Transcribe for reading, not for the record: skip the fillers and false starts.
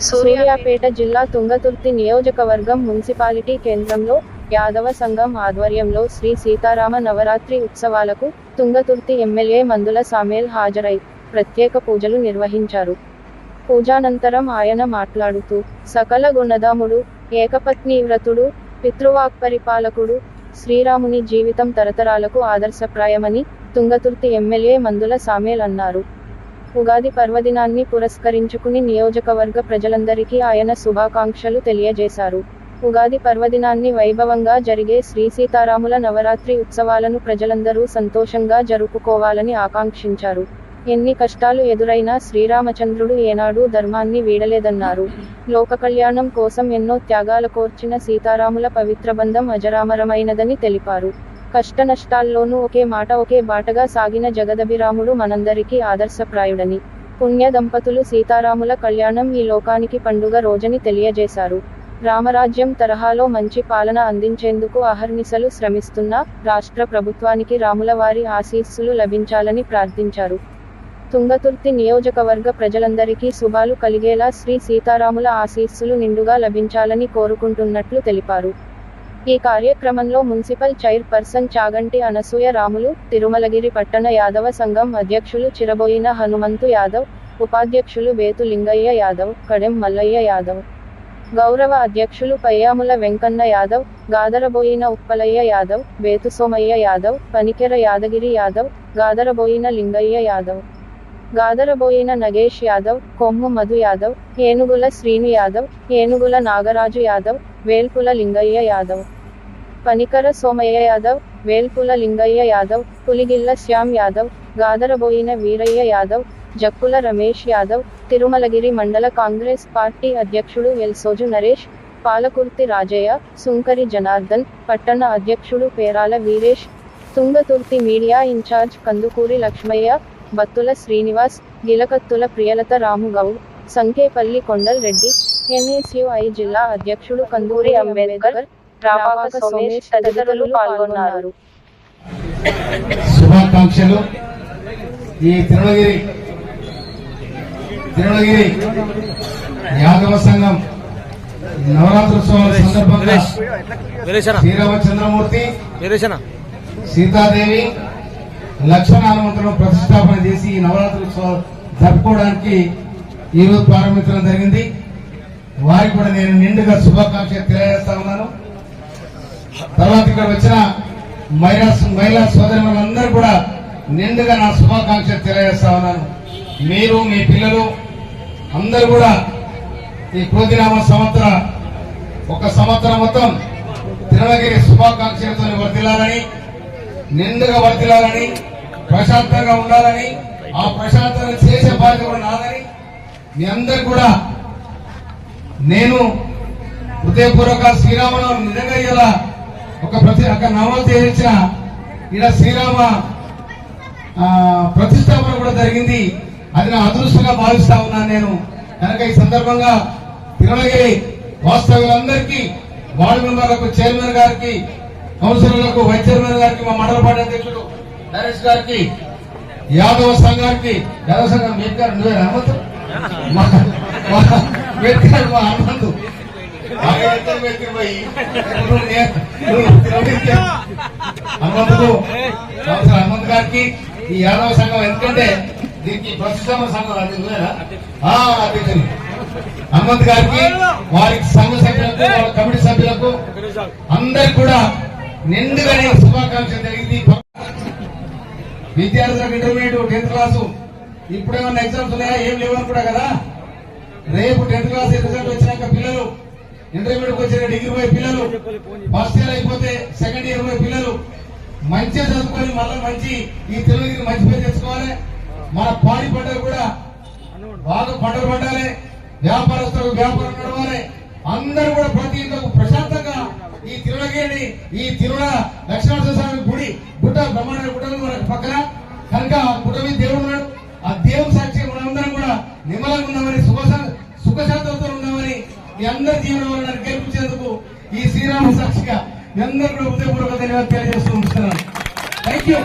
సూర్యాపేట జిల్లా తుంగతుర్తి నియోజకవర్గం మున్సిపాలిటీ కేంద్రంలో యాదవ సంఘం ఆధ్వర్యంలో శ్రీ సీతారామ నవరాత్రి ఉత్సవాలకు తుంగతుర్తి ఎమ్మెల్యే మందుల సామేల్ హాజరై ప్రత్యేక పూజలు నిర్వహించారు. పూజానంతరం ఆయన మాట్లాడుతూ, సకల గుణధాముడు, ఏకపత్ని వ్రతుడు, పితృవాక్పరిపాలకుడు శ్రీరాముని జీవితం తరతరాలకు ఆదర్శప్రాయమని తుంగతుర్తి ఎమ్మెల్యే మందుల సామేల్ అన్నారు. ఉగాది పర్వదినాన్ని పురస్కరించుకుని నియోజకవర్గ ప్రజలందరికీ ఆయన శుభాకాంక్షలు తెలియజేశారు. ఉగాది పర్వదినాన్ని వైభవంగా జరిగే శ్రీ సీతారాముల నవరాత్రి ఉత్సవాలను ప్రజలందరూ సంతోషంగా జరుపుకోవాలని ఆకాంక్షించారు. ఎన్ని కష్టాలు ఎదురైనా శ్రీరామచంద్రుడు ఏనాడూ ధర్మాన్ని వీడలేదన్నారు. లోక కళ్యాణం కోసం ఎన్నో త్యాగాల కోర్చిన సీతారాముల పవిత్ర బంధం అజరామరమైనదని తెలిపారు. కష్టనష్టాల్లోనూ ఒకే మాట ఒకే బాటగా సాగిన జగదభిరాముడు మనందరికీ ఆదర్శప్రాయుడని, పుణ్య దంపతులు సీతారాముల కళ్యాణం ఈ లోకానికి పండుగ రోజని తెలియజేశారు. రామరాజ్యం తరహాలో మంచి పాలన అందించేందుకు అహర్నిశలు శ్రమిస్తున్న రాష్ట్ర ప్రభుత్వానికి రాముల వారి ఆశీస్సులు లభించాలని ప్రార్థించారు. తుంగతుర్తి నియోజకవర్గ ప్రజలందరికీ శుభాలు కలిగేలా శ్రీ సీతారాముల ఆశీస్సులు నిండుగా లభించాలని కోరుకుంటున్నట్లు తెలిపారు. ఈ కార్యక్రమంలో మున్సిపల్ చైర్పర్సన్ చాగంటి అనసూయ రాములు, తిరుమలగిరి పట్టణ యాదవ సంఘం అధ్యక్షులు చిరబోయిన హనుమంతు యాదవ్, ఉపాధ్యక్షులు బేతు లింగయ్య యాదవ్, కడెం మల్లయ్య యాదవ్, గౌరవ అధ్యక్షులు పయ్యాముల వెంకన్న యాదవ్, గాదరబోయిన ఉప్పలయ్య యాదవ్, బేతు సోమయ్య యాదవ్, పనికెర యాదగిరి యాదవ్, గాదరబోయిన లింగయ్య యాదవ్, గాదరబోయిన నగేష్ యాదవ్, కొమ్ము మధు యాదవ్, ఏనుగుల శ్రీను యాదవ్, ఏనుగుల నాగరాజు యాదవ్, వేల్పుల లింగయ్య యాదవ్, పనికర సోమయ్య యాదవ్, వేల్పుల లింగయ్య యాదవ్, పులిగిల్ల శ్యామ్ యాదవ్, గాదరబోయిన వీరయ్య యాదవ్, జక్కుల రమేష్ యాదవ్, తిరుమలగిరి మండల కాంగ్రెస్ పార్టీ అధ్యక్షుడు ఎల్సోజు నరేష్, పాలకుర్తి రాజయ్య, సుంకరి జనార్దన్, పట్టణ అధ్యక్షుడు Perala Veeresh, Thungathurthi media incharge Kandukuri Lakshmaiah, Battula Srinivas, Gilakathula Priyalatha Ramugoud, Sankepalli Kondal Reddy, NSUI జిల్లా అధ్యక్షుడు కందూరి అంబేద్కర్, రాపాక సోమేష్ తదితరులు పాల్గొన్నారు. శుభాకాంక్షలు. ఈ తిరుమలగిరి యాదవ సంఘం నవరాత్రోత్సవాల సందర్భంగా శ్రీరామచంద్రమూర్తి, సీతాదేవి, లక్ష్మణ హనుమంతులను ప్రతిష్టాపన చేసి ఈ నవరాత్రోత్సవాలు జరుపుకోవడానికి ఈరోజు ప్రారంభించడం జరిగింది. వారికి కూడా నేను నిండుగా శుభాకాంక్షలు తెలియజేస్తా ఉన్నాను. తర్వాత ఇక్కడ వచ్చిన మహిళా సోదరులందరూ కూడా నిండుగా నా శుభాకాంక్షలు తెలియజేస్తా ఉన్నాను. మీరు, మీ పిల్లలు అందరూ కూడా ఈ క్రోధినామ ఒక సంవత్సరం మొత్తం తిరుమలగిరి శుభాకాంక్షలతో వర్ధిల్లాలని, నిండుగా వర్ధిల్లాలని, ప్రశాంతంగా ఉండాలని, ఆ ప్రశాంతంగా చేసే బాధ్యత కూడా నాదని మీ అందరు కూడా నేను హృదయపూర్వక శ్రీరామనవమి నిజంగా ఇలా ఒక నవరాత్రి చేయించిన ఇలా శ్రీరామ ప్రతిష్టాపన కూడా జరిగింది. అది నా అదృష్టంగా భావిస్తా ఉన్నాను నేను. కనుక ఈ సందర్భంగా తిరుమలగిరి వాస్తవ్యులందరికీ, వార్డు మెంబర్లకు, చైర్మన్ గారికి, కౌన్సిలర్లకు, వైస్ చైర్మన్ గారికి, మా మండల పార్టీ అధ్యక్షుడు నరేష్ గారికి, యాదవ సంఘానికి, యాదవ సంఘం మేడ్గారు నువ్వే హనుమంతు, మా హనుమంతు హనుమంత్ గారికి, ఈ యాదవ సంఘం ఎందుకంటే దీనికి ప్రతిష్టమ సంఘం అధ్యక్షుడు హనుమంత్ గారికి, వారికి సంఘ సభ్యులకు, వాళ్ళ కమిటీ సభ్యులకు అందరికి కూడా నిండుగా శుభాకాంక్షలు జరిగింది. విద్యార్థులకు ఇంటర్మీడియట్ 10th క్లాసు ఇప్పుడేమన్నా ఎగ్జామ్స్ ఉన్నాయా? ఏం లేవని కూడా కదా. రేపు 10th క్లాస్ రిజల్ట్ వచ్చినాక పిల్లలు, ఇంటర్మీడియట్ వచ్చిన డిగ్రీ పోయే పిల్లలు, ఫస్ట్ ఇయర్ అయిపోతే సెకండ్ ఇయర్ పోయే పిల్లలు మంచిగా చదువుకొని మళ్ళీ మంచి ఈ తెలుగుకి మంచి పేరు తెచ్చుకోవాలి. మన పాడి పంటలు కూడా బాగా పంటలు పండాలి, వ్యాపారస్తులకు వ్యాపారం నడవాలి. అందరూ కూడా ప్రతి ఇంట్లో ప్రశాంతంగా ఈ తిరుమలగిరి, ఈ తిరుమల లక్ష్మణ స్వామి గుడి గుట్ట, బ్రహ్మాండ గుట్టలు మనకు పక్కన, కనుక గుట్ట మీద దేవుడు ఉన్నాడు. ఆ దేవుడు సాక్షి మనందరం కూడా నిమ్మలంగా ఉన్నామని, సుఖశాంతంతో ఉన్నామని, మీ అందరి జీవనంలో గెలిపించేందుకు ఈ శ్రీరామ సాక్షిగా మీ అందరూ కూడా హృదయపూర్వక ధన్యవాదాలు తెలియజేస్తూ ఉంటున్నాను. Thank you.